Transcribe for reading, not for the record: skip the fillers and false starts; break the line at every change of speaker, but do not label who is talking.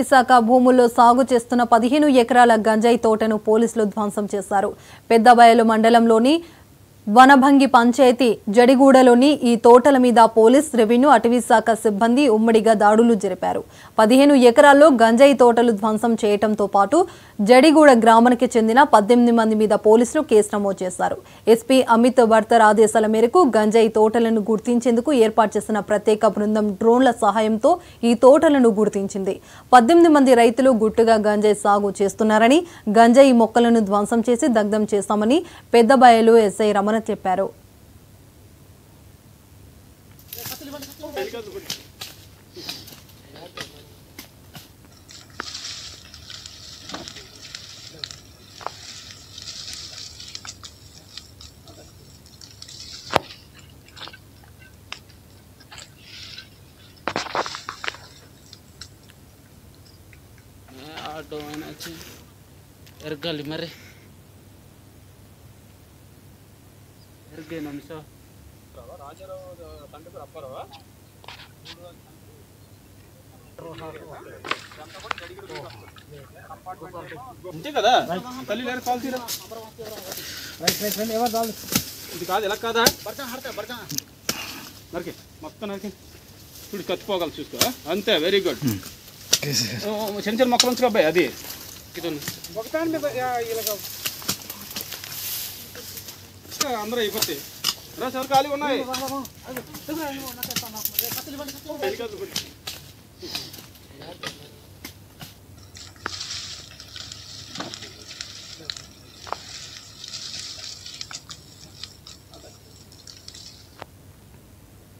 విశాఖ భూముల్లో సాగు చేస్తున్న 15 ఎకరాల గంజాయి తోటను పోలీసులు ధ్వంసం చేశారు. పెద్దబయలు మండలంలోని వనభంగి పంచాయతీ జడిగూడలోని ఈ తోటల మీద పోలీస్, రెవెన్యూ, అటవీ శాఖ సిబ్బంది ఉమ్మడిగా దాడులు జరిపారు. 15 ఎకరాల్లో గంజాయి తోటలు ధ్వంసం చేయడంతో పాటు జడిగూడ గ్రామానికి చెందిన 18 మంది మీద పోలీసులు కేసు నమోదు చేశారు. ఎస్పీ అమిత్ వర్తర్ ఆదేశాల మేరకు గంజాయి తోటలను గుర్తించేందుకు ఏర్పాటు చేసిన ప్రత్యేక బృందం డ్రోన్ల సహాయంతో ఈ తోటలను గుర్తించింది. 18 మంది రైతులు గుట్టుగా గంజాయి సాగు చేస్తున్నారని, గంజాయి మొక్కలను ధ్వంసం చేసి దగ్ధం చేస్తామని పెద్దబయలు ఎస్ఐ రమణ చెప్పారు.
ఆటో అయినా ఎరగాలి మరి
అంతే కదా తల్లి లేరు కాల్ తీరా ఇది కాదు ఎలా కాదా నరికి మొత్తం నరికి చూడు కత్తిపోగలరు చూసుకో అంతే వెరీ గుడ్ చిన్న చిన్న మొక్కలు ఉంచుకో అబ్బాయి అది అందరూ అయిపోతాయి రా సార్ ఖాళీ ఉన్నాయి